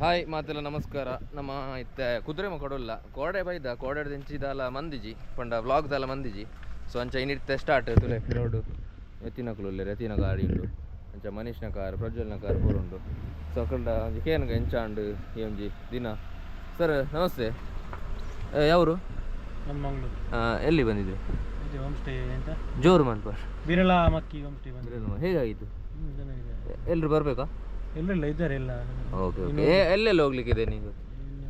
Hi ಮಾತೆಲ್ಲ ನಮಸ್ಕಾರ. ನಮ್ಮ ಇತ್ತೆ ಕುದುರೆಮ ಕೊಡಲ್ಲ ಕೋಡೆ ಬೈದ ಕೋಡೆ ದಿಂಚಿದಲ್ಲ ಮಂದಿಜಿ ಪಂಡ ವ್ಲಾಗ್ ದಲ್ಲ ಮಂದಿಜಿ ಸೊ ಅಂಚ ಇನ್ನಿತ್ತೆ ಸ್ಟಾರ್ಟ್ ತುಲೆ ರೋಡು ಎತ್ತಿನ ಕುಲುಲ್ಲೆ ಎತ್ತಿನ ಗಾಡಿ ಉಂಡು ಅಂಚ ಮನೀಶ್ನ ಕಾರ್ ಪ್ರಜ್ವಲ್ನ ಕಾರ್ ಪೂರ ಉಂಡು ಸೊ ಅಕಲ್ಡ ಒಂಜಿ ಕೇನ್ಗ ಎಂಚಾಂಡು ಈ ಒಂಜಿ ದಿನ. ಸರ್ ನಮಸ್ತೆ, ಯಾವರು? ನಮ್ಮ ಮಂಗಳೂರು. ಎಲ್ಲಿ ಬಂದಿದ್ರಿ? ಹೋಮ್ ಸ್ಟೇ ಅಂತ ಜೋರು ಮನ್ಪಾರ್ ಬಿರಳ ಮಕ್ಕಿ ಹೋಮ್ ಸ್ಟೇ ಬಂದಿದೆ. ಹೇಗಾಯಿತು? ಎಲ್ಲರೂ ಬರಬೇಕಾ? ಎಲ್ಲೆಲ್ಲ ಇದ್ದಾರೆ ಎಲ್ಲ. Okay okay. ಎಲ್ಲೆಲ್ಲಿ ಹೋಗ್ಲಿಕ್ಕಿದೆ ನೀವು?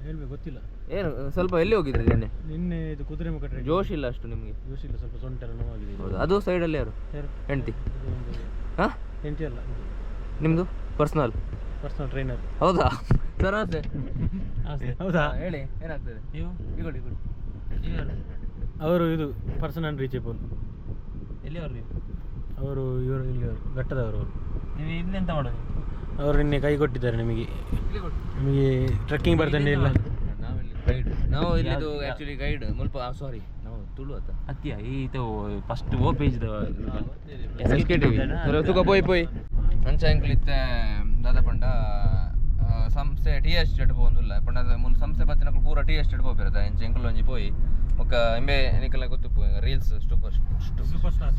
ಹೇಳ್ಬೇಕು ಗೊತ್ತಿಲ್ಲ. ಏನು ಸ್ವಲ್ಪ ಎಲ್ಲಿ ಹೋಗಿದ್ರಿ ನಿನ್ನೆ? ನಿನ್ನೆ ಇದು ಕುದುರೆಮುಖ ಟ್ರೈನ್. ಜೋಶ್ ಇಲ್ಲ ಅಷ್ಟು ನಿಮಗೆ? ಜೋಶ್ ಇಲ್ಲ, ಸ್ವಲ್ಪ ಸೊಂಟ ಎಲ್ಲ ನೋವಾಗಿದೆ. ಹೌದು. ಅದು ಸೈಡಲ್ಲಿ ಯಾರು? ಹೆಂಡತಿ? ಹಾಂ, ಹೆಂಡತಿ ಅಲ್ಲ, ನಿಮ್ಮದು ಪರ್ಸನಲ್ ಟ್ರೈನರ್. ಹೌದಾ ಸರ್? ಆಸೆ ಹೌದಾ? ಹೇಳಿ, ಏನಾಗ್ತದೆ? ನೀವು ಇಗೊಳ್ಳಿ ಅವರು ಇದು ಪರ್ಸನ್ ಅನ್ರೀಚೇಬಲ್. ಎಲ್ಲಿ ಅವರು? ನೀವು ಅವರು ಇವರು ಇಲ್ಲಿ ಘಟ್ಟದವರು. ನೀವು ಇನ್ನೆಂತ ಮಾಡೋದು? ಅವರು ನಿನ್ನೆ ಕೈ ಕೊಟ್ಟಿದ್ದಾರೆ ನಿಮಗೆ ಟ್ರೆಕ್ಕಿಂಗ್ ಬರ್ತಾನೆ ಇಲ್ಲ. ನಾವು ಇಲ್ಲಿದು ಆ್ಯಕ್ಚುಲಿ ಗೈಡ್ ಮುಲ್ಪ ಸಾರಿ ನಾವು ತುಳು ಆತ ಅತ್ಯ ಇದು ಫಸ್ಟ್ ಓ ಪೇಜ್ ತುಕ ಪೋಯ್ ಪೋಯ್ ಅಂಚ ಎಂಕ್ಲಿತ್ತೆ ದಾದ ಪಂಡ ಸಂಸ್ಥೆ ಟಿ ಎಸ್ಟೇಟ್ ಪೋಂದುಲ್ಲ ಪಂಡ ಮುಲ್ ಸಂಸ್ಥೆ ಬತ್ತಿನಕ್ಲು ಪೂರ ಟಿ ಎಸ್ಟೇಟ್ ಪೋಪಿರದ ಎಂಚ ಎಂಕಲ್ ಒಂಜಿ ಪೋಯಿ ಒಕ್ಕ ಎಂಬೆ ನಿಕಲ್ನ ಗೊತ್ತು ಪೋಯಿ reels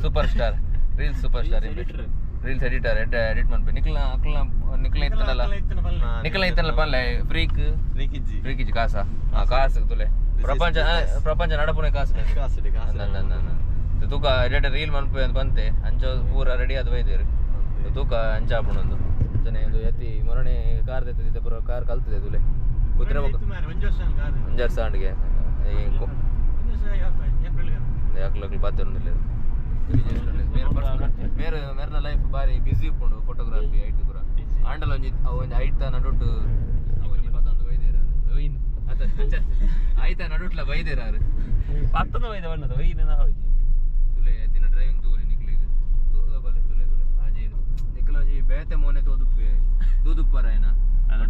super star reels super star reels editor edit ಮಾಡ್ಬೇಕು ನಿಕ್ಲ ಇತ್ತನಲ್ಲ ಪನ್ಲೆ ಫ್ರೀಕಿಜ್ ಕಾಸ ಕಾಸು ತುಲೆ ಪ್ರಪಂಚ ನಡಪುನೆ ಕಾಸು ತೂಕ ಎಡಿಟರ್ ರೀಲ್ ಮನ್ಪೆ ಅಂತ ಬಂತೆ ಅಂಚ ಪೂರ ರೆಡಿ ಆದ ಬೈದೇರು ತೂಕ ಅಂಚ ಹಾಪುಣೊಂದು ಜನ ಇದು ಎತ್ತಿ ಮೊರಣೆ ಕಾರ್ ತೆತ್ತಿದ್ದೆ ಪೂರ ಕಾರ್ ಕಲ್ತಿದೆ ತುಲೆ ಕುದುರೆ ಒಂಜರ್ ಸಾಂಡ್ಗೆ ಯಾಕಲಕ್ಲು ಬಾತಿರೊಂದಿಲ್ಲ. ಮೇರ್ನ ಲೈಫ್ ಬಾರಿ ಬಿಸಿ ಇಪ್ಪುಂಡು ಫೋಟೋಗ್ರಾಫಿ ಐಟ್ ಪೂರ ಆಂಡಲ ಒಂಜಿ ಐತ ನಡುಟ್ಟು ಒಂಜಿ ಪತ್ತೊಂದು ಬೈದೇರಾರು ಆಯ್ತಾ ನಡುಟ್ಲ ಬೈದೇರಾರು ಪತ್ತೊಂದು ವೈದ ಬಣ್ಣದ ವೈನ ತುಲೆ ಎತ್ತಿನ ಡ್ರೈವಿಂಗ್ ತೂರಿ ನಿಕ್ಲಿಗೆ ಬಲೆ ತುಲೆ ಆಜಿ ನಿಕ್ಲ ಒಂಜಿ ಬೇತೆ ಮೋನೆ ತೂದುಪ್ಪರಾಯನ ಇನ್ನು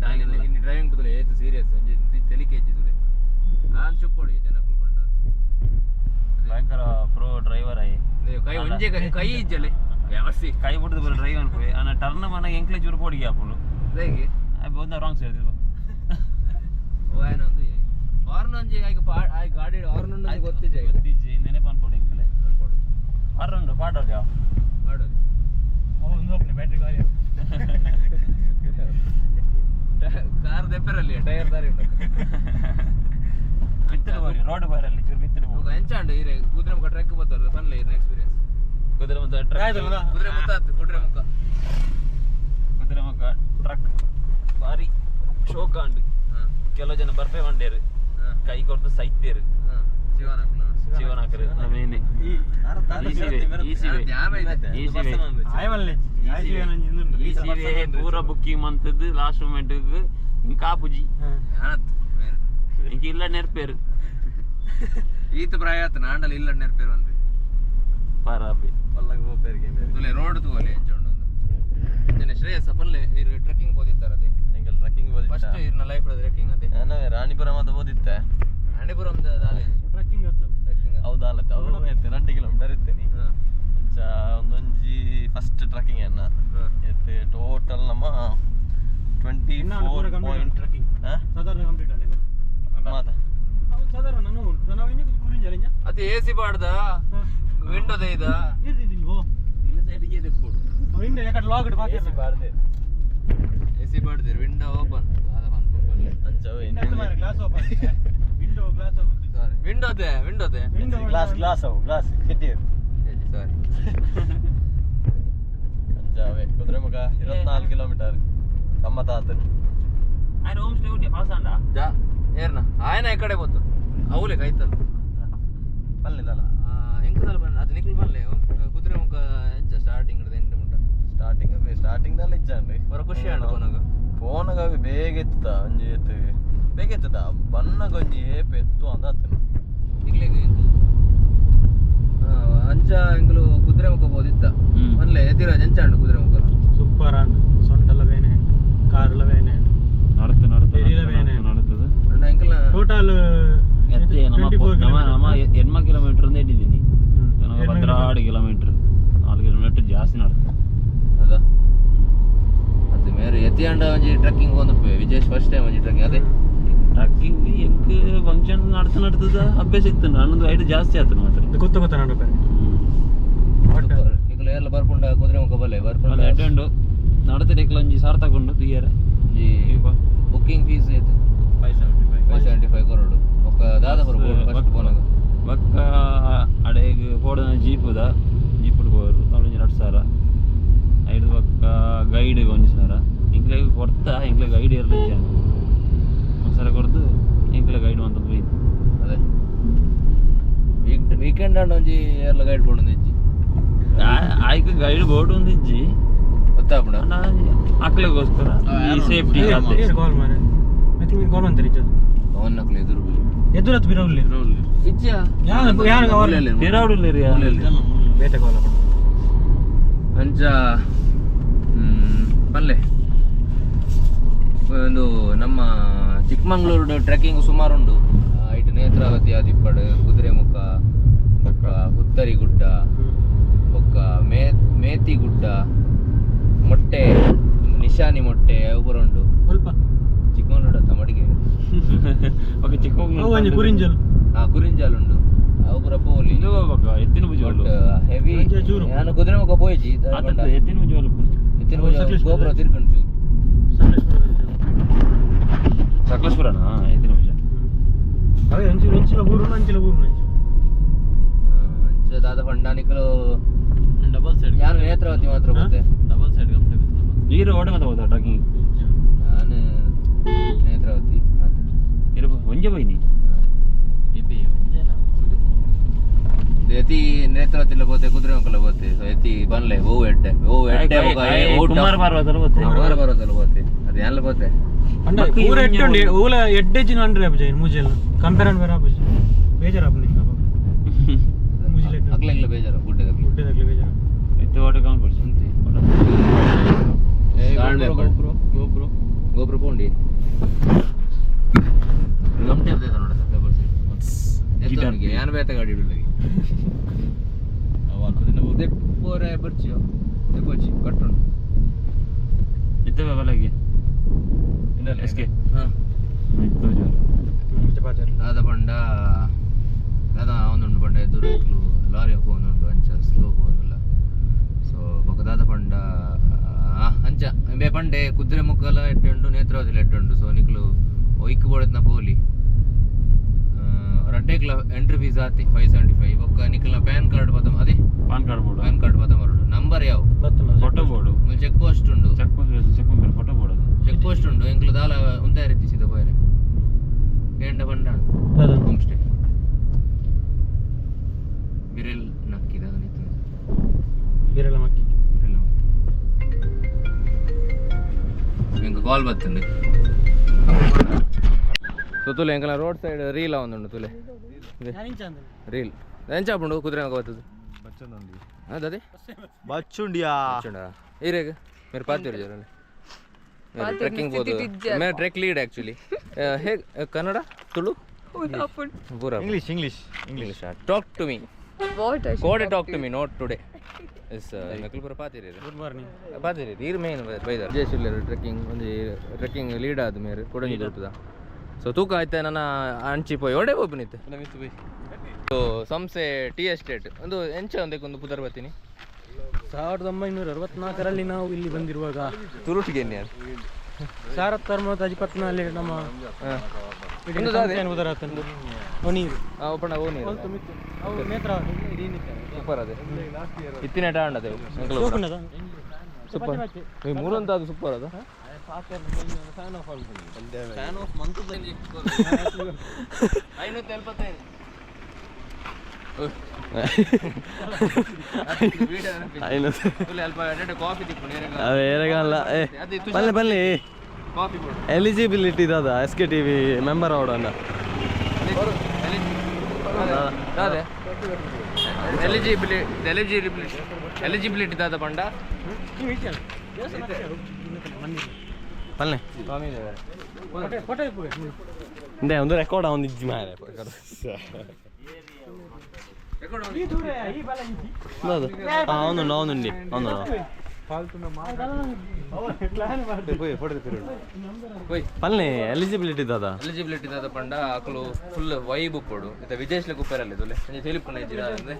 ಡ್ರೈವಿಂಗ್ ತುಲೆ ಏತು ಸೀರಿಯಸ್ ಒಂಜಿ ತೆಲಿಕೆ ಹೆಚ್ಚಿ ತುಲೆ ಆನ್ ಚುಪ್ಪೊಡಿ ಜನ ಕುಲ್ಕೊಂಡ ಭಯಂಕರ ಪ್ರೋ ಡ್ರೈವರ್ ಆಯಿ ಕೈ ಒಂಜೆ ಕೈ ಇಜ್ಜಲೆ ವ್ಯವಸ್ಥೆ ಕೈ ಬಿಡ್ದು ಬರೋ ಡ್ರೈವ್ ಅನ್ಕೋಯಿ ಅನ್ನ ಟರ್ನ್ ಮನ ಎಂಕ್ಲೆ ಚೂರು ಪೋಡಿಗೆ ಹಾಪುಂಡು ಹೇಗೆ ಒಂದು ರಾಂಗ್ ಸೇರಿದ್ರು ಓನೊಂದು ಹಾರ್ನ್ ಒಂಜಿ ಆಯ್ಕೆ ಗಾಡಿ ಹಾರ್ನ್ ಉಂಡು ಗೊತ್ತಿಜ್ಜೆ ನೆನಪು ಅನ್ಕೊಡು ಎಂಕ್ಲೆ ಹಾರ್ನ್ ಉಂಡು ಪಾಡೋದು ಯಾವ ಮಾಡೋದು ಬ್ಯಾಟ್ರಿ ಗಾಡಿ ಕಾರ್ ದೆಪ್ಪರಲ್ಲಿ ಟೈರ್ ದಾರಿ ಉಂಟು ಬಿತ್ತಲು ಬಾರಿ ರೋಡ್ ಬಾರಲ್ಲಿ ಚೂರು ಬಿತ್ತಲು ಹೋಗು ಎಂಚಾಂಡು ಇರೆ ಕುದುರೆಮುಖ ಟ್ರೆಕ್ ಬರ್ತಾರೆ ಪನ್ಲೆ ಇರ ಎಕ್ಸ್ಪೀರಿಯನ್ಸ್ ಕುದುರೆಮುಖ ಟ್ರಕ್ ಬಾರಿ ಶೋಕಾಂಡು ಕೆಲವು ಜನ ಬರ್ಪೆ ಮಂಡ್ಯರು ಕೈ ಕೊಡ್ತು ಸೈತ್ಯರು ಶಿವನಾಕರು ನಮೇನೆ ಈಸಿವೆ ಪೂರ ಬುಕ್ಕಿಂಗ್ ಮಂತದ್ದು ಲಾಸ್ಟ್ ಮೂಮೆಂಟ್ ಕಾಪುಜಿ ಇಂಕ ಇಲ್ಲ ನೆರ್ಪೇರು ಈತ ಪ್ರಾಯತ್ ನಾಂಡಲ್ ಇಲ್ಲ ನೆರ್ಪೇರು ಅಂದ್ರಿ ಪಾರಾಬಿ ಪಲ್ಲಗ ಹೋಗ್ಬೇರಿಗೆ ತುಲೆ ರೋಡ್ ತೂವಲೆ ಎಂಚೊಂಡು ಜನ ಶ್ರೇಯಸ್ ಪಲ್ಲೆ ಇರು ಟ್ರೆಕ್ಕಿಂಗ್ ಹೋದಿತ್ತಾರೆ ಅದೇ ಎಂಗಲ್ ಟ್ರೆಕ್ಕಿಂಗ್ ಹೋದಿತ್ತ ಫಸ್ಟ್ ಇರ್ನ ಲೈಫ್ ಟ್ರೆಕ್ಕಿಂಗ್ ಅದೇ ನಾನು ರಾಣಿಪುರಂ ಅಂತ ಹೋದಿತ್ತೆ ರಾಣಿಪುರಂ ದಾಲೆ ಟ್ರೆಕ್ಕಿಂಗ್ ಹೌದಾಲತ್ತೆ ಅವರು 2 ಕಿಲೋಮೀಟರ್ ಇರ್ತೇನೆ ಒಂದೊಂಜಿ ಫಸ್ಟ್ ಟ್ರೆಕ್ಕಿಂಗ್ ಅನ್ನ ಎತ್ತೆ ಟೋಟಲ್ ನಮ್ಮ 24 ಪಾಯಿಂಟ್ ಟ್ರೆಕ್ಕಿಂಗ್ ಸಾಧಾರಣ ಕಂಪ್ಲೀಟ್ ಅಲ್ಲ ಮಾತಾ ಸಾಧಾರಣ ನಾನು ಕುರಿಂಜಲಿಂಜ ಅದೇ ಎಸಿ ಬಾಡ್ದ ವಿಂಡೋದ ಇದ ಇರ್ದಿಲ್ವೋ ಇಲ್ಲ ಸೈಡ್ಗೆ ಇದೆ ಕೊಡು ವಿಂಡೋ ಯಾಕಡೆ ಲಾಕ್ ಇಡ್ ಬಾಕಿ ಬಾರ್ದೆ ಎಸಿ ಬಾಡ್ದಿರ್ ವಿಂಡೋ ಓಪನ್ ಆದ ಬಂತು ಬಲ್ಲೆ ಅಂಚವೆ glass open window glass open ಸಾರಿ ವಿಂಡೋದೆ ಗ್ಲಾಸ್ ಅವು ಗ್ಲಾಸ್ ಕೆಟ್ಟಿರ್ ಸಾರಿ ಅಂಚವೆ ಕುದುರೆಮುಖ 24 ಕಿಲೋಮೀಟರ್ ಕಮ್ಮತಾತ ಆಯ್ತು ಹೋಮ್ ಸ್ಟೇ ಉಂಟೆ ಪಾಸ್ ಅಂಡ ಜಾ ಏರ್ನ ಆಯ್ನ ಈ ಕಡೆ ಬಂತು ಅವಲೆ ಕೈತಲ್ಲ ಬಲ್ಲಿದಲ್ಲ ಎಂಕದಲ್ಲಿ ಬಂದ ಅದು ನಿಕ್ಲು ಬಲ್ಲೆ ಕುದುರೆಮುಖ ಎಂಚ ಸ್ಟಾರ್ಟಿಂಗ್ ಹಿಡಿದು ಎಂಟು ಮುಟ್ಟ ಸ್ಟಾರ್ಟಿಂಗ್ ದಲ್ಲಿ ಇಜ್ಜಾನ್ರಿ ಬರ ಖುಷಿ ಆಂಡು ಫೋನಾಗ ಬೇಗ ಎತ್ತದ ಒಂಜಿ ಎತ್ತು ಬೇಗ ಎತ್ತದ ಬಣ್ಣಗ ಒಂಜಿ ಏಪ ಎತ್ತು ಅಂತ ನಿಕ್ಲಿಗೆ ಅಂಚ ಎಂಕಲು ಕುದುರೆಮುಖ ಬೋದಿತ್ತ ಮನ್ಲೆ ಎದಿರಾಜ್ ಎಂಚ ಆಂಡು ಕುದುರೆಮುಖ ಸೂಪರ್ ಆಂಡು ಸೊಂಟಲ್ಲ ಬೇನೆ ಕಾರ್ ಬೇನೆ ಟೋಟಲ್ ನಮ್ಮ 8 ಕಿಲೋಮೀಟರ್ ಅಂತ ಇಟ್ಟಿದ್ದೀನಿ 16 ಕಿಲೋಮೀಟರ್ 4 ಕಿಲೋಮೀಟರ್ ಜಾಸ್ತಿ ನಡ್ತದೆ ಅದಾ ಅದು ಮೇರೆ ಎತ್ತಿಯಂಡ ಒಂಜಿ ಟ್ರೆಕ್ಕಿಂಗ್ ಹೋದಪ್ಪೆ ವಿಜೇಶ್ ಫಸ್ಟ್ ಟೈಮ್ ಒಂಜಿ ಟ್ರೆಕ್ಕಿಂಗ್ ಅದೇ ಟ್ರಕ್ಕಿಂಗ್ ಎಂಕ್ ಫಂಕ್ಷನ್ ನಡ್ತದ ಅಭ್ಯಾಸ ಇತ್ತು ನನ್ನದು ಐದು ಜಾಸ್ತಿ ಆಯ್ತು ಮಾತ್ರ ಗೊತ್ತ ನೋಡ್ಬೇಕು ಈಗ ಎಲ್ಲ ಬರ್ಕೊಂಡ ಕುದುರೆ ಮುಖ ಬಲ್ಲೆ ಬರ್ಕೊಂಡ ಎಡ್ಡು ನಡತದೆ ಒಂಜಿ ಸಾರ್ ತಗೊಂಡು ದುಯ್ಯರ ಬುಕ್ಕಿಂಗ್ ಫೀಸ್ ಐತೆ 575 ಕರೋಡು ఒక దాదాపు ఫస్ట్ పోనగా ಬಕ್ಕ ಅಡೆಗೆ ಪೋಡನ ಜೀಪುದ ಜೀಪುಡು ಪೋರು ಅವಳು 2,000 ಐದು ಬಕ್ಕ ಗೈಡ್ 1,000 ಇಂಕ್ಲೆ ಕೊಡ್ತಾ ಇಂಕ್ಲೆ ಗೈಡ್ ಇರಲಿಲ್ಲ ಒಂದ್ಸಲ ಕೊಡ್ದು ಇಂಕ್ಲೆ ಗೈಡ್ ಅಂತ ಹೋಯ್ತು ಅದೇ ವೀಕೆಂಡ್ ಅಂಡ್ ಒಂಜಿ ಎಲ್ಲ ಗೈಡ್ ಬೋರ್ಡ್ ಒಂದಿಜ್ಜಿ ಆಯ್ಕೆ ಗೈಡ್ ಬೋರ್ಡ್ ಒಂದಿಜ್ಜಿ ಗೊತ್ತಾಗ್ಬಿಡ ಮಕ್ಳಿಗೋಸ್ಕರ ಈ ಸೇಫ್ಟಿ ಕಾಲ್ ಮಾರೆ ಕಾಲ್ ಅಂತಾರೆ ಇಜ್ಜದು ಅವನ್ನಕ್ಲೆ ಎದುರು ಎದುರತ್ತು ಬಿರೌಲ್ಲಿ ಇಜ್ಜಾ ಬೇತೆ ಕಾಲ ಅಂಚ ಪಲ್ಲೆ ಒಂದು ನಮ್ಮ ಚಿಕ್ಕಮಂಗ್ಳೂರು ಟ್ರೆಕ್ಕಿಂಗ್ ಸುಮಾರು ಉಂಡು ಇಟ್ಟು ನೇತ್ರಾವತಿ ಆದಿಪ್ಪಡು ಕುದುರೆಮುಖ ಬೊಕ್ಕ ಹುತ್ತರಿ ಗುಡ್ಡ ಬೊಕ್ಕ ಮೇತಿ ಗುಡ್ಡ ಮೊಟ್ಟೆ ನಿಶಾನಿ ಮೊಟ್ಟೆ ಅವು ಪೂರ ಉಂಡು ಸ್ವಲ್ಪ ಚಿಕ್ಕಮಂಗ್ಳೂರು ತಮಡಿಗೆ ಓಕೆ ಚಿಕ್ಕಮಂಗ್ಳೂರು ಕುರಿಂಜಲ್ ಕುರಿಂಜಲ್ ಉಂಡು ಅವು ಪೂರ ಪೋಲಿ ಇದು ಹೋಗ್ಬೇಕ ಎತ್ತಿನ ಭುಜವಲ್ಲು ಹೆವಿ ನಾನು ಕುದುರೆಮುಖ ಪೋಯ್ಚಿ ಎತ್ತಿನ ಭುಜವಲ್ಲು ಎತ್ತಿನ ಭುಜ ಗೋಪುರ ತಿರ್ಕೊಂಡು ಚೂರು ಸಕಲೇಶ್ಪುರನಾ ಎತ್ತಿನ ಭುಜ ಅವೇ ಅಂಚಿಲ ಊರು ಅಂಚಿಲ ಊರು ಅಂಚ ದಾದ ಪಂಡಾನಿಕಲು ಡಬಲ್ ಸೈಡ್ ಯಾರು ನೇತ್ರಾವತಿ ಮಾತ್ರ ಬರುತ್ತೆ ಡಬಲ್ ಸೈಡ್ ಕಂಪ್ಲೀಟ್ ನೀರು ಓಡ ಮತ್ತೆ ಹೋದ ಟ್ರಕ್ಕಿಂಗ್ ನಾನು ನೇತ್ರಾವತಿ ಇರು ಒಂಜೆ ಬೈನಿ ಬಿಬಿ ಒಂಜೇನಾ ಎತ್ತಿ ನೇತ್ರಾವತಿಲ ಹೋತೆ ಕುದುರೆಮುಖಲ ಹೋತೆ ಎತ್ತಿ ಬನ್ಲೆ ಓ ಎಡ್ಡೆ ಕುಮಾರ ಪರ್ವತಲ್ಲ ಗೊತ್ತೆ ಕುಮಾರ ಪರ್ವತಲ್ಲ ಹೋತೆ ಅದು ಎಲ್ಲ ಹೋತೆ ಊರ ಎಟ್ಟುಂಡಿ ಊಲ ಎಡ್ಡೆಜಿನ ಅಂಡ್ರೆ ಅಪ್ಪ ಮುಜೆಲ್ಲ ಕಂಪೇರ್ ಬೇರೆ ಅಪ್ಪ ಬೇಜಾರ ಅಪ್ಪ ನಿಂಗೆ ಮುಜಿಲೆ ಅಗ್ಲೆಗ್ಲ ಬೇಜಾರು ಗುಡ್ಡದಲ್ಲಿ ಗುಡ್ಡದಾಗ್ಲಿ ಬೇಜಾರ ಎತ್ತು ಓಟ ಕಾಣ್ ಕೊಡ್ಸಿ ಗೋಪುರ ಪೋಂಡಿ ಗಮಟೆ ಇರ್ತೈತೆ ನೋಡ ಡಬಲ್ ಸೈಡ್ ಯಾನ್ ಬೇತ ಗಾಡಿ ಇಡಲಿಗೆ ದೆಪ್ಪೋರೆ ಬರ್ಚಿಯೋ ದೆಪ್ಪೋಚಿ ಕಟ್ಟುಂಡು ಇದ್ದೇವೆ ಬಲಗೆ ಎಸ್ಕೆ ಹಾಂ ದಾದ ಪಂಡ ದಾದ ಒಂದುಂಡು ಪಂಡ ಎದುರು ಲಾರಿ ಹೋಗುಂಡು ಅಂಚ ಸ್ಲೋ ಹೋಗಲ್ಲ ಸೊ ಬೊಕ ದಾದ ಪಂಡ ಅಂಚ ಎಂಬೆ ಪಂಡೆ ಕುದುರೆಮುಖಲ ಎಡ್ಡುಂಡು ನೇತ್ರಾವತಿಲ ಎಡ್ಡುಂಡು ಸೊ ನಿಕ್ಲು ಒಯ್ಕ್ ಬೋಡತ್ನ ಪೋಲಿ ರಡ್ಡೆಗ್ಲ ಎಂಟ್ರಿ ಫೀಸ್ ಆತಿ 575 ಬೊಕ್ಕ ನಿಕ್ಲ ಪ್ಯಾನ್ ಕಾರ್ಡ್ ಬತ್ತ ಅದೇ PAN card board PAN card ಬತ್ತ ಮರಡು ನಂಬರ್ ಯಾವ ಫೋಟೋ ಬೋರ್ಡು ಚೆಕ್ ಪೋಸ್ಟ್ ಉಂಡು ಚೆಕ್ ಫೋಟೋ ಬೋರ್ಡ್ ಅದು ಚೆಕ್ ಪೋಸ್ಟ್ ಉಂಡು ಎಂಕ್ಲು ದಾಲ ಉಂತಾಯ ರೀತಿ ಸಿದ ಪೋಯರೆ ಕೇಂಡ ಪಂಡ ಹೋಮ್ ಸ್ಟೇ ಬಿರೆಲ್ ನಕ್ಕಿದ ಬೇರೆಲ್ಲ ಮಕ್ಕಿ ಎಂಕ್ ಕಾಲ್ ಬತ್ತುಂಡು ಸೊ ತುಲೆ ಎಂಕಲ ರೋಡ್ ಸೈಡ್ ರೀಲ್ ಒಂದುಂಡು ತುಲೆ ರೀಲ್ ಎಂಚಾಪುಂಡು ಕುದುರೆಮುಖ ಬತ್ತದು ಅದೇ ಬಚ್ಚುಂಡಿಯಾ ಈರೇಗ ಮೇರೆ ಪಾತಿರು ಜರ ಟ್ರೆಕ್ಕಿಂಗ್ ಬೋದು ಮೇರೆ ಟ್ರೆಕ್ ಲೀಡ್ ಆ್ಯಕ್ಚುಲಿ ಹೇಗೆ ಕನ್ನಡ ತುಳು ಪೂರ ಇಂಗ್ಲೀಷ್ ಟಾಕ್ ಟು ಮೀ ಕೋಡೆ talk to me not today ಎಸ್ ನಕಲ್ಪುರ ಪಾತಿರಿ ಗುಡ್ ಮಾರ್ನಿಂಗ್ ಪಾತಿರಿ ಈರ್ ಮೇನ್ ಬೈದಾರ ಜಯಶಿಲ್ಲರು ಟ್ರೆಕ್ಕಿಂಗ್ ಒಂದು ಟ್ರೆಕ್ಕಿಂಗ್ ಲೀಡ್ ಆದ ಮೇರೆ ಕೊಡಂಗಿ ದೊಡ್ಡದ ಸೊ ತೂಕ ಆಯ್ತಾ ನನ್ನ ಅಂಚಿ ಪೋಯ್ ಒಡೆ ಒಬ್ಬನಿತ್ತು ಸೊ ಸಂಸ್ಥೆ ಟಿ ಎಸ್ಟೇಟ್ ಒಂದು ಎಂಚ ಒಂದಕ್ಕೊಂದು ಪುದರ್ ಬರ್ತೀನಿ 1964ರಲ್ಲಿ ನಾವು ಇಲ್ಲಿ ಬಂದಿರುವಾಗ ತುರುಟಿಗೆ ಸಾರತ್ತರ್ಮದಲ್ಲಿ ನಮ್ಮ ಸೂಪರ್ ಅದೇ ಇತ್ತಿನ ಟಾಂಡ್ ಅದೇ ಸೂಪರ್ ಮೂರಂತ ಅದು ಸೂಪರ್ ಅದ ಎಲಿಜಿಬಿಲಿಟಿ ದಾದ S K T V member ಅವಡನ್ನ ಎಲಿಜಿಬಿಲಿಟಿ ದಾದ ಪಂಡ ಪಲ್ಲೆ ಒಂದು ರೆಕಾರ್ಡ್ ಅವನು ಇಜ್ಜಿ ಮಾರೆ అవును అవునండి అవును ಪಲ್ಲೆ ಎಲಿಜಿಬಿಲಿಟಿ ದಾದ ಎಲಿಜಿಬಿಲಿಟಿ ದಾದ ಪಂಡ ಆಕಲು ಫುಲ್ ವೈಬ್ ಉಪ್ಪಡು ಇತ್ತ ವಿದೇಶ್ಲೆ ಕುಪ್ಪರಲ್ಲಿ ತುಲೆ ಸಂಜೆ ತಿಳಿಪುನ ಇಜ್ಜಿರ ಅಂದ್ರೆ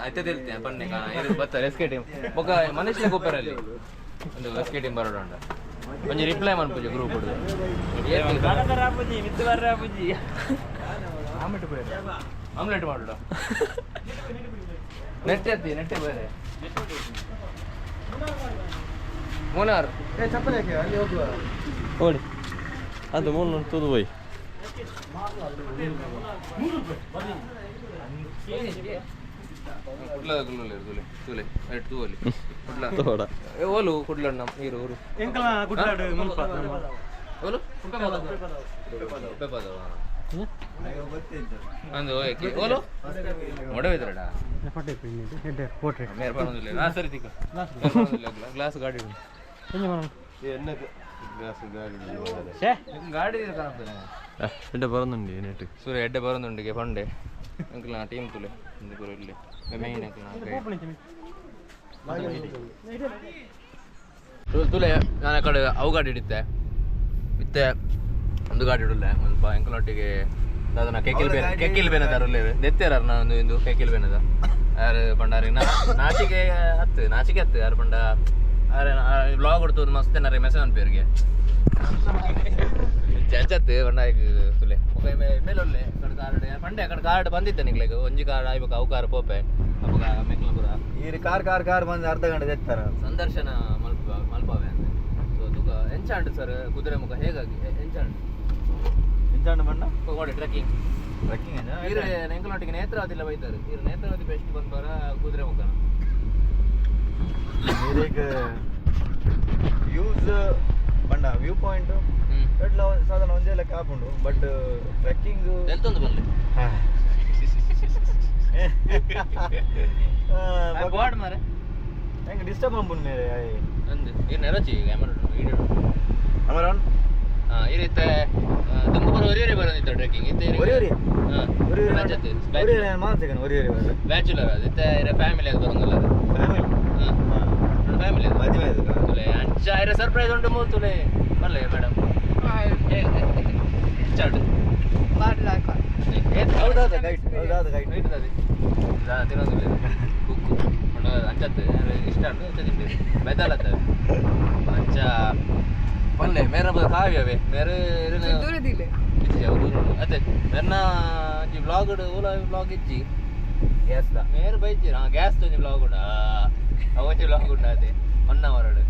ಅತ್ತೆ ತಿಳಿತೆ ಪನ್ನೆ ಇದು ಬರ್ತಾರೆ ಎಸ್ ಕೆ ಟೀಮ್ ಬೊಕ ಮನುಷ್ಯಲೆ ಕುಪ್ಪರಲ್ಲಿ ಒಂದು ಎಸ್ ಕೆ ಟೀಮ್ ಬರೋಣ ಒಂಜಿ ರಿಪ್ಲೈ ಮಾಡ್ಪುಜಿ ಗ್ರೂಪ್ ಹುಡುಗ ಆಮ್ಲೆಟ್ ಮಾಡೋಣ ನೆಟ್ಟೆ ಬೇರೆ ಮೂನಾರ್ ಚಪ್ಪಲಿ ಹಾಕಿ ಅಲ್ಲಿ ಹೋಗುವ ಓಡಿ ಅದು ಮೂರು ತುದು ಹೋಯ್ ಕುಡ್ಲ ತುಲೆ ತುಲೆ ಎಟ್ ತೂವಲಿ ಕುಡ್ಲ ತೋಡ ಓಲು ಕುಡ್ಲಣ್ಣ ನೀರು ಊರು ಎಂಕಲ ಗುಡ್ಡಾಡು ಮುಲ್ಪ ಓಲು ಅಂದು ಓಲು ಮೊಡವಿದ್ರಡ ಫೋಟೋ ಹೆಡ್ ಪೋರ್ಟ್ರೇಟ್ ಮೇರ್ ಬರೋದಿಲ್ಲ ನಾ ಸರಿ ತಿಕ್ಕ ಗ್ಲಾಸ್ ಗಾಡಿ ಗಾಡಿ ಎಡ್ಡೆ ಬರೋದುಂಡಿ ನೆಟ್ ಸೂರ್ಯ ಎಡ್ಡೆ ಬರೋದುಂಡಿಗೆ ಪಂಡೆ ಅಂಕಲ್ ನಾ ಟೀಮ್ ತುಲೆ ಇಂದು ಇಲ್ಲಿ ಮೇಯ್ನ್ ತುಲೆ ನಾನು ಆ ಕಡೆ ಅವು ಗಾಡಿ ಹಿಡಿತೆ ಮತ್ತೆ ಒಂದು ಗಾಡಿ ಇಡಲ್ಲ ಒಂದು ಎಂಕಲೊಟ್ಟಿಗೆ ಅದನ್ನ ಕೆಕ್ಕಿಲ್ ಬೇನದ ನೆತ್ತಾರ ನಾನು ಇಂದು ಕೆಕ್ಕಿಲ್ ಬೇನದ ಯಾರು ಪಂಡಾರಿ ನಾಚಿಕೆ ಹತ್ತು ಯಾರು ಪಂಡ ಬ್ಲಾಗ್ ಕೊಡ್ತು ಮಸ್ತ್ ಏನಾರ ಮೆಸೇಜ್ ಅನ್ಪೇರಿಗೆ ಚಚ್ಚತ್ತು ಪಂಡ ತುಲೆ ಮೇಲೆ ಒಳ್ಳೆ ಕಡೆ ಕಾರ್ಡ್ ಪಂಡೆ ಅಕಡೆ ಕಾರ್ಡ್ ಬಂದಿತ್ತೆ ನಿಗ್ಲಿಗೆ ಒಂಜಿ ಕಾರ್ಡ್ ಆಯ್ಬೇಕು ಅವು ಕಾರ್ ಪೋಪೆ ಅವಾಗ ಮೆಕ್ಲಪುರ ಈ ಕಾರ್ ಬಂದು ಅರ್ಧ ಗಂಟೆ ತೆಗ್ತಾರ ಸಂದರ್ಶನ ಮಲ್ಪಾವೆ ಅಂತ ಸೊ ತುಕ ಎಂಚಾಂಡ್ ಸರ್ ಕುದುರೆ ಮುಖ ಹೇಗಾಗಿ ಎಂಚಾಂಡ್ ಬಣ್ಣ ನೋಡಿ ಟ್ರೆಕ್ಕಿಂಗ್ ಈರೆ ನೆಂಕಲೊಟ್ಟಿಗೆ ನೇತ್ರಾವತಿಲ್ಲ ಬೈತಾರೆ ಈರು ನೇತ್ರಾವತಿ ಬೆಸ್ಟ್ ಬಂದು ಬರ ಕುದುರೆ ಮುಖನ ವ್ಯೂಸ್ ಬಂಡ ವ್ಯೂ ಪಾಯಿಂಟ್ ಎಟ್ಲ ಸಾಧಾರಣ ಒಂದೇ ಲೆಕ್ಕ ಹಾಕೊಂಡು ಬಟ್ ಟ್ರೆಕ್ಕಿಂಗ್ ಎಲ್ತೊಂದು ಬರಲಿ ಗಾಡ್ ಮಾರೆ ಹೆಂಗೆ ಡಿಸ್ಟರ್ಬ್ ಮಾಡ್ಬಿಡ್ ಮೇಲೆ ಅಂದು ಏನು ನೆರಚಿ ಕ್ಯಾಮರಾ ವೀಡಿಯೋ ಅಮರನ್ ಈ ರೀತಿ ತುಂಬಾ ಒರಿಯರಿ ಬರೋದಿತ್ತು ಟ್ರೆಕ್ಕಿಂಗ್ ಒರಿಯರಿ ಇತ್ತೆ ಬ್ಯಾಚುಲರ್ ಅದು ಇತ್ತೆ ಫ್ಯಾಮಿಲಿ ಅದು ಬರೋಂಗಲ್ಲ ಅದು ಫ್ಯಾಮಿಲಿ ಮದುವೆ ತುಲೆ ಅಂಚಾಯಿರ ಸರ್ಪ್ರೈಸ್ ಉಂಟು ಮೂರು ತುಲೆ ಬರಲೇ ಮೇಡಮ್ ಸ್ಟಾರ್ಟ್ ತಿನ್ನೋದಿಲ್ಲ ಕುಕ್ಕು ಅಂಚತ್ತು ಇಷ್ಟ ಬೆದಲತ್ತ ಅಂಚ ಪಲ್ಲೆ ಮೇರೆ ಕಾವ್ಯವೇ ಮೇರೆ ಅದೇ ಮೇರ್ನ ಒಂಜಿ ಬ್ಲಾಗ್ ಓಲಾ ಬ್ಲಾಗ್ ಇಜ್ಜಿ ಗ್ಯಾಸ್ ಮೇರೆ ಬೈಜಿ ಗ್ಯಾಸ್ ಒಂಜಿ ಬ್ಲಾಗ್ ಉಂಡ ಅವೊಂಜಿ ಬ್ಲಾಗ್ ಉಂಡ ಅದೇ ಒನ್ನ ವರಡು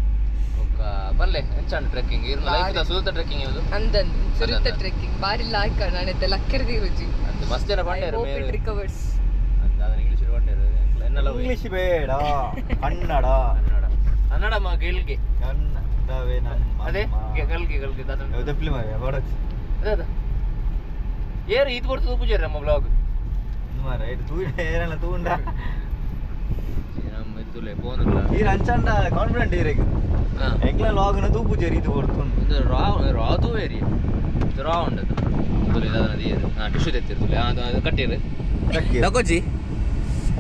ಒಕ್ಕ ಪಲ್ಲೆ ಎಂಚಾಂಡ್ ಟ್ರೆಕ್ಕಿಂಗ್ ಲೈಫ್ ಸುತ್ತ ಟ್ರೆಕ್ಕಿಂಗ್ ಯಾವುದು ಅಂದನ್ ಸುರುತ್ತ ಟ್ರೆಕ್ಕಿಂಗ್ ಬಾರಿ ಲಾಯ್ಕ ನಾನೆತ್ತ ಲಕ್ಕರ್ದಿ ರುಚಿ ಅಂತ ಮಸ್ತ್ ಜನ ಪಂಡೇರು ಮೇರೆ ರಿಕವರ್ಸ್ ಅದನ್ನ ಇಂಗ್ಲಿಷ್ ಪಂಡೇರು ಎನ್ನೆಲ್ಲ ಇಂಗ್ಲಿಷ್ ಬೇಡ ಕನ್ನಡ ಕನ್ನಡ ಮಾ ಗೆಲ್ಗೆ ಕನ್ನಡವೇ ನಮ್ಮ ಅದೇ ಗಲ್ಗೆ ದಪ್ಪಲಿ ಮಾರಿ ಬಡಕ್ ಅದ ಏರು ಇದು ಕೊಡ್ತದ ಪೂಜಾರಿ ನಮ್ಮ ಬ್ಲಾಗ್ ಮಾರ ಇದು ತೂಂಡ ಏನೆಲ್ಲ ತೂಂಡ ನಮ್ಮ ಇತ್ತುಲೆ ಫೋನ್ ಇಲ್ಲ ಈ ಅಂಚಂಡ ಕಾನ್ಫಿಡೆಂಟ್ ಇರಕ್ಕೆ ಎಂಗ್ಲ ಲಾಗ್ನ ತೂ ಪೂಜಾರಿ ಇದು ಕೊಡ್ಕೊಂಡು ಒಂದು ರಾ ತೂವೇರಿ ರಾ ಉಂಡದು ತುಲೆ ಅದನ್ನ ದಿಯರು ಟಿಶ್ಯೂ ತೆತ್ತಿರ್ತುಲೆ ಅದು ಕಟ್ಟಿರು ತಕೋಜಿ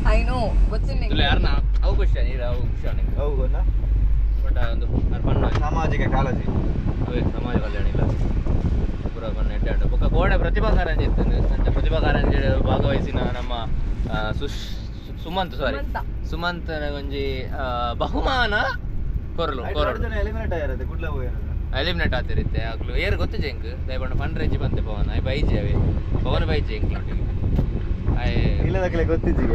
ಐ ನೋ ಗೊತ್ತಿಲ್ಲ ತುಲೆ ಯಾರನ್ನ ಅವು ಖುಷಿ ನೀರು ಅವು ಖುಷಿ ಅವು ಗೊತ್ತ ಬಟ್ ಒಂದು ಪಣ್ಣ ಸಾಮಾಜಿಕ ಕಾಳಜಿ ಅವೇ ಸಮಾಜ ಕಲ್ಯಾಣ ಇಲ್ಲ ಪೂರ ಬಣ್ಣ ಎಡ್ಡಾಡು ಬೊಕ್ಕ ಕೋಡೆ ಪ್ರತಿಭಾ ಕಾರಂಜಿ ಇರ್ತದೆ ಅಂತ ಪ್ರತಿಭಾ ಕಾರಂಜಿ ಭಾಗವಹಿಸಿನ ನಮ್ಮ ಸುಮಂತ್ ಒಂಜಿ ಬಹುಮಾನ ಕೊರಲು ಎಲಿಮಿನೇಟ್ ಆಗಿರತ್ತೆ ಗುಡ್ಲ ಎಲಿಮಿನೇಟ್ ಆಗ್ತಿರುತ್ತೆ ಆಗ್ಲು ಏರು ಗೊತ್ತು ಜಂಕ್ ದಯಪಂಡ ಫಂಡ್ ರೇಂಜ್ ಬಂತೆ ಪವನ್ ಐ ಬೈಜಿ ಅವೇ ಪವನ್ ಬೈಜಿ ಎಂಕ್ ನೊಟ್ಟಿಗೆ ಇಲ್ಲದಕ್ಕೆ ಗೊತ್ತಿದ್ದೀಗ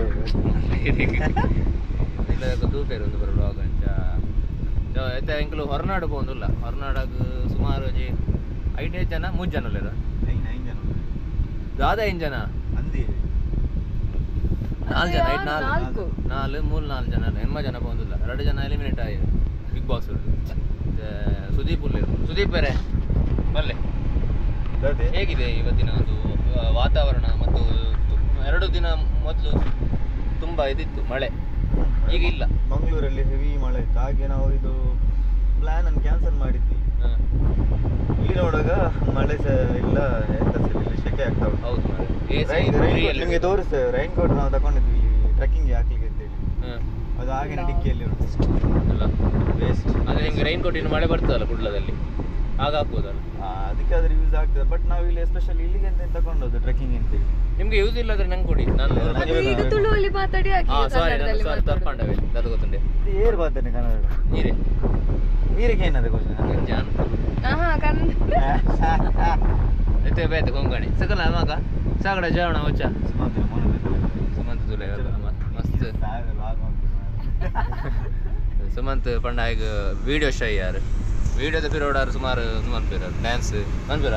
ಇಲ್ಲದಕ್ಕೆ ತೂಪೇರು ಒಂದು ಬರೋ ಬ್ಲಾಗ್ ಅಂಚ ಎಂಕಲು ಹೊರನಾಡು ಪೋಂದಿಲ್ಲ ಹೊರನಾಡಾಗ ಸುಮಾರು ಒಂಜಿ 5 ಜನ 3 ಜನ ಅಲ್ಲ ದಾದ 8 ಜನ ಅಂದಿ 4 ಜನ 4 ಜನ ಹೆಣ್ಮ ಜನ ಪೋಂದಿಲ್ಲ 2 ಜನ ಎಲಿಮಿನೇಟ್ ಆಗಿ ಬಿಗ್ ಬಾಸ್ ಸುದೀಪ್ ಬೇರೆ ಬಲ್ಲೆ ಹೇಗಿದೆ ಇವತ್ತಿನ ಒಂದು ವಾತಾವರಣ ಮತ್ತು 2 ದಿನ ಮೊದಲು ತುಂಬ ಇದಿತ್ತು ಮಳೆ ಈಗ ಇಲ್ಲ ಮಂಗಳೂರಲ್ಲಿ ಹೆವಿ ಮಳೆ ಇತ್ತು ಹಾಗೆ ನಾವು ಇದು ಪ್ಲಾನ್ ಅನ್ನು ಕ್ಯಾನ್ಸಲ್ ಮಾಡಿದ್ವಿ ಇಲ್ಲಿ ನೋಡುವಾಗ ಮಳೆ ಇಲ್ಲ ಎಂತ ಇಲ್ಲ ಶೆಕೆ ಆಗ್ತಾ ಉಂಟು ಹೌದು ನಿಮಗೆ ತೋರಿಸ್ತೇವೆ ರೈನ್ ಕೋಟ್ ನಾವು ತಗೊಂಡಿದ್ವಿ ಟ್ರೆಕ್ಕಿಂಗ್ ಹಾಕ್ಲಿಕ್ಕೆ ಅಂತೇಳಿ ಅದು ಆಗಿನ ಡಿಕ್ಕಿಯಲ್ಲಿ ಉಂಟು ಅಲ್ಲ ವೇಸ್ಟ್. ಅದೇ ನಿಮ್ಗೆ ರೈನ್ ಕೋಟ್ ಇನ್ನು ಮಳೆ ಬರ್ತದಲ್ಲ ಕುಡ್ಲದಲ್ಲಿ ಆಗ ಹಾಕ್ಬೋದಲ್ಲ. ಅದಕ್ಕೆ ಅದ್ರ ಯೂಸ್ ಆಗ್ತದೆ. ಬಟ್ ನಾವು ಇಲ್ಲಿ ಎಸ್ಪೆಷಲಿ ಇಲ್ಲಿಗೆ ಅಂತ ತಗೊಂಡೋದು ಟ್ರೆಕ್ಕಿಂಗ್ ಅಂತ. ನಿಮ್ಗೆ ಯೂಸ್ ಇಲ್ಲದ್ರೆ ನಂಗೆ ಕೊಡಿ, ನಾನು ಮತ್ತೆ ಈಗ ತುಳುವಲ್ಲಿ ಮಾತಾಡಿ ಹಾಕಿ ಕನ್ನಡದಲ್ಲಿ ಸಾರಿ ತಪ್ಪಂಡವೆ ಅದು ಗೊತ್ತುಂಟೆ. ಏರ್ ಬಾತನೆ ಕನ್ನಡ ನೀರೇ ನೀರಿಗೆ ಏನದ ಕ್ವಶನ್ ಜಾನ್ ಹಾ ಕನ್ನಡ ಎತ್ತೆ ಬೇತೆ ಕೊಂಕಣಿ ಸಕಲ ಮಗ ಸಾಗಡ ಜಾವಣ ಹೊಚ್ಚ ಸುಮಂತ್ ತುಲೆ ಮಸ್ತ್ ಸುಮಂತ್ ಪಂಡ ಈಗ ವೀಡಿಯೋ ಶೈ ಯಾರು ವೀಡಿಯೋದ ಪಿರೋಡ್ ಆರು ಸುಮಾರು ಸುಮಂತ್ ಪಿರೋಡ್ ಡ್ಯಾನ್ಸ್ ಅನ್ಪಿರ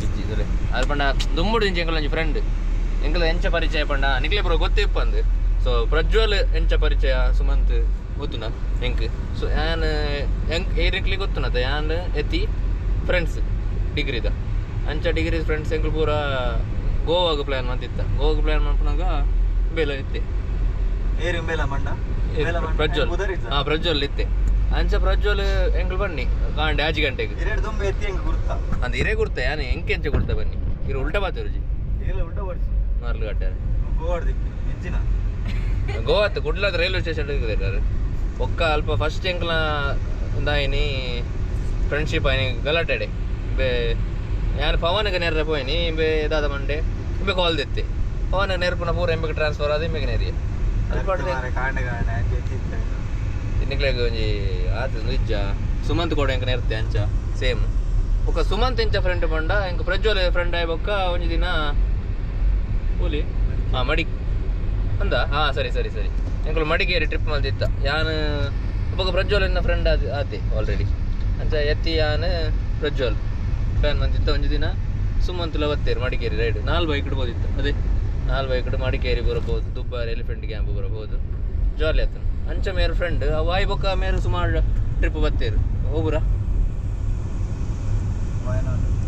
ಇಜ್ಜಿ ತುಲೆ ಅದು ಪಂಡ ದುಮ್ಮುಡು ಇಂಚ ಎಂಕಲ್ ಒಂಜಿ ಫ್ರೆಂಡ್ ಎಂಕಲ್ ಎಂಚ ಪರಿಚಯ ಪಂಡ ನಿಕ್ಲೆ ಪುರ ಗೊತ್ತಿಪ್ಪಂದು. ಸೊ ಪ್ರಜ್ವಲ್ ಎಂಚ ಪರಿಚಯ ಸುಮಂತ್ ಗೊತ್ತುನ ಎಂಕ್. ಸೊ ಯಾನ್ ಎಂಕ್ ಏರಿಕ್ಲಿ ಗೊತ್ತುನತ ಯಾನ್ ಎತ್ತಿ ಫ್ರೆಂಡ್ಸ್ ಡಿಗ್ರಿದ ಅಂಚ ಡಿಗ್ರಿ ಫ್ರೆಂಡ್ಸ್ ಎಂಕ್ಲು ಪೂರ ಗೋವಾಗ ಪ್ಲ್ಯಾನ್ ಮಾಡ್ತಿತ್ತ. ಗೋವಾಗ ಪ್ಲ್ಯಾನ್ ಮಾಡ್ಕೊಂಡಾಗ ಬೇಲ ಇತ್ತೆ ಏರಿ ಮೇಲ ಮಂಡ ಪ್ರಜ್ವಲ್ ಪ್ರಜ್ವಲ್ ಇತ್ತೆ ಅಂಚ ಪ್ರಜ್ವಲ್ ಎಂಕ್ಲು ಬನ್ನಿ ಕಾಂಡೆ 5 ಗಂಟೆಗೆ ಎರಡು ದುಂಬೆ ಎತ್ತಿ ಹೆಂಗೆ ಗುರುತಾ ಅಂದ್ ಇರೇ ಗುರ್ತ ಯಾನೆ ಎಂಕೆ ಎಂಚ ಗುರ್ತ ಬನ್ನಿ ಇರು ಉಲ್ಟಾ ಬಾತು ರುಜಿ ಇಲ್ಲ ಉಂಟ ಬಡಿಸಿ ಮಾರ್ಲು ಕಟ್ಟಾರೆ ಗೋವಾಡ್ದಿಕ್ಕೆ ಹೆಚ್ಚಿನ ಗೋವಾತ್ ಕುಡ್ಲದ ರೈಲ್ವೆ ಸ್ಟೇಷನ್ ಇದ್ದಾರೆ ಒಕ್ಕ ಅಲ್ಪ ಫಸ್ಟ್ ಎಂಕ್ಲ ದಾಯಿನಿ ಫ್ರೆಂಡ್ಶಿಪ್ ಆಯ್ನಿ ಗಲಾಟೆಡೆ ಬೇ ಯಾನು ಪವನ್ಗೆ ನೆರ್ರೆ ಪೋಯ್ನಿ ಬೇ ದಾದ ಮಂಡೆ ಬೇ ಕಾಲ್ ದಿತ್ತೆ ಪವನ್ಗೆ ನೆರ್ಪುನ ಪೂರ ಎಂಬಕ್ಕೆ ಟ್ರಾನ್ಸ್ಫರ್ ಆದ ಎಂಬಕ್ಕೆ ನೆರಿಯ ಇನ್ನಿಕ್ಲೆಗ್ ಒಂಜಿ ಆತ ನಿಜ ಸುಮಂತ್ ಕೂಡ ಎಂಕ ನೆರ್ತೆ ಅಂಚ ಸೇಮ್ ಒಕ್ಕ ಸುಮಂತ್ ಎಂಚ ಫ್ರೆಂಡ್ ಪಂಡ ಎಂಕ ಪ್ರಜ್ವಲ್ ಫ್ರೆಂಡ್ ಆಯ್ ಬೊಕ್ಕ ಒಂಜಿ ದಿನ ಕೂಲಿ ಮಡಿ ಅಂದ ಸರಿ ಸರಿ ಸರಿ ಎಂಕಲು ಮಡಿಕೇರಿ ಟ್ರಿಪ್ ಮಲ್ತಿತ್ತ ಯಾನ್ ಒಬ್ಬ ಪ್ರಜ್ವಲ್ ಎನ್ನ ಫ್ರೆಂಡ್ ಆತೆ ಆಲ್ರೆಡಿ ಅಂಚ ಎತ್ತಿ ಯಾನ್ ಪ್ರಜ್ವಲ್ ಪ್ಲಾನ್ ಮಂತಿತ್ತ ಒಂಜಿ ದಿನ ಸುಮಂತುಲ ಬತ್ತೇರು ಮಡಿಕೇರಿ ರೈಡ್ 4 ಬೈಕ್ ಇಡ್ಬೋದಿತ್ತು. ಅದೇ 4 ಬೈಕ್ ಇಡು ಮಡಿಕೇರಿ ಬರಬಹುದು, ದುಬ್ಬಾರಿ ಎಲಿಫೆಂಟ್ ಕ್ಯಾಂಪ್ ಬರಬಹುದು, ಜಾಲಿ ಆತನು ಅಂಚ ಮೇರು ಫ್ರೆಂಡ್ ಅವು ಆಯ್ ಬೊಕ್ಕ ಮೇರು ಸುಮಾರು ಟ್ರಿಪ್ ಬತ್ತೇರು ಹೋಗುರ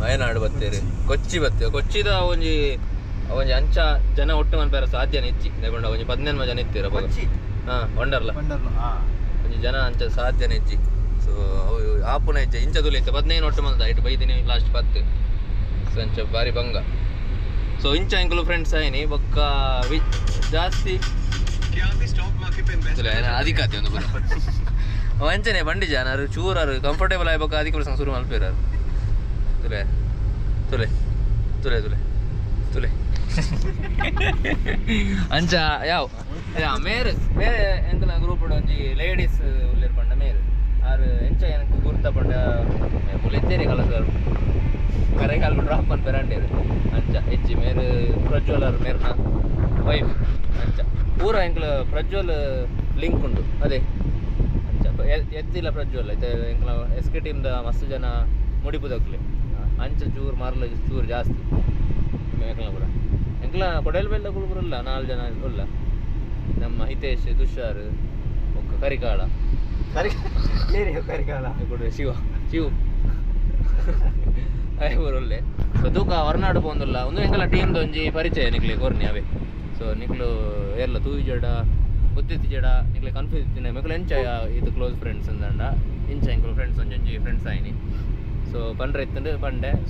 ವಯನಾಡು ಬತ್ತೇರು ಕೊಚ್ಚಿ ಬತ್ತೇವೆ. ಕೊಚ್ಚಿದ ಒಂಜಿ ಅಂಚ ಜನ ಒಟ್ಟು ಮನ್ಪೇರ ಸಾಧ್ಯನ ಇಚ್ಚಿ ನೆಗೊಂಡ ಒಂಜಿ 15 ಜನ ಇತ್ತೀರ ವಂಡರ್ಲ ಒಂಜಿ ಜನ ಅಂಚ ಸಾಧ್ಯನ ಇಜ್ಜಿ. ಸೊ ಅವು ಆಪುನ ಇಜ್ಜ ಇಂಚ ತುಲಿತ್ತೆ 15 ಒಟ್ಟು ಮಂದ ಇಟ್ಟು ಬೈದಿನಿ ಲಾಸ್ಟ್ 10. ಸೊ ಅಂಚ ಬಾರಿ ಭಂಗ. ಸೊ ಇಂಚ ಎಂಕಲು ಫ್ರೆಂಡ್ಸ್ ಆಯ್ನಿ ಬೊಕ್ಕ ಜಾಸ್ತಿ ಅದಿಕಾತಿ ಒಂದು ಬರ ವಂಚನೆ ಬಂಡಿ ಜನ ಚೂರಾರು ಕಂಫರ್ಟೇಬಲ್ ಆಗ್ಬೇಕು ಅದಕ್ಕೆ ಪ್ರಸಂಗ ಶುರು ಮಲ್ಪಿರಾರು ತುಲೆ ತುಲೆ ತುಲೆ ತುಲೆ ತುಲೆ ಅಂಚ ಯಾವ ಮೇರೆ ಬೇರೆ ಎಂಕಲ ಗ್ರೂಪ್ ಒಂಜಿ ಲೇಡೀಸ್ ಉಲ್ಲೇರ್ ಪಂಡ ಮೇರೆ ಆರು ಎಂಚ ಏನಕ್ಕೆ ಗುರ್ತ ಪಂಡ ಮುಲಿತ್ತೇರಿ ಕಲಸರು ಕರೆ ಕಾಲು ಡ್ರಾಪ್ ಮನ್ಪೇರ ಅಂಡೇರು ಅಂಚ ಹೆಚ್ಚಿ ಮೇರೆ ಪ್ರಜ್ವಲ್ ಅವ್ರ ಮೇರ್ನ ವೈಫ್ ಅಂಚ ಪೂರ ಎಂಕ್ಲ ಪ್ರಜ್ವಲ್ ಲಿಂಕ್ ಉಂಟು ಅದೇ ಅಂಚ ಎತ್ತಿಲ್ಲ ಪ್ರಜ್ವಲ್ ಐತೆ ಎಂಕ್ಲ ಎಸ್ ಕೆ ಟೀಮ್ದ ಮಸ್ತ್ ಜನ ಮುಡಿಪುದಕ್ಲೆ ಅಂಚ ಚೂರು ಮಾರ್ಲ ಚೂರು ಜಾಸ್ತಿ ಎಂಕ್ಲ ಪುರ ಎಂಕ್ಲ ಕೊಡೆಲ್ ಬೆಲ್ಲ ಕುಳುಬುರಲ್ಲ 4 ಜನ ಉಲ್ಲ ನಮ್ಮ ಹಿತೇಶ್ ತುಷಾರ್ ಒಕ್ಕ ಕರಿಕಾಳ ಶಿವ ಒಳ್ಳೆ ಸೊ ತೂಕ ಹೊರನಾಡು ಪೋಂದುಲ್ಲ ಒಂದು ಎಂಕಲ ಟೀಮ್ದು ಒಂಜಿ ಪರಿಚಯ ನಿಕ್ಲೆ ಕೊರ್ನಿ ಅವೇ. ಸೊ ನಿಕ್ಲು ಎಲ್ಲ ತೂಯಿ ಜಡ ಗೊತ್ತಿತ್ತು ಜಡ ನಿಕ್ಲೆ ಕನ್ಫ್ಯೂಸ್ ಇತ್ತಿನ ಮೆಕ್ಲು ಎಂಚ ಇದು ಕ್ಲೋಸ್ ಫ್ರೆಂಡ್ಸ್ ಅಂದಂಡ ಇಂಚ ಎಂಕಲ್ ಫ್ರೆಂಡ್ಸ್ ಒಂಜೊಂಜಿ ಫ್ರೆಂಡ್ಸ್ ಆಯ್ನಿ. ಸೊ ಪಂಡ್ರೆ ಇತ್ತಂಡು ಪಂಡೆ. ಸೊ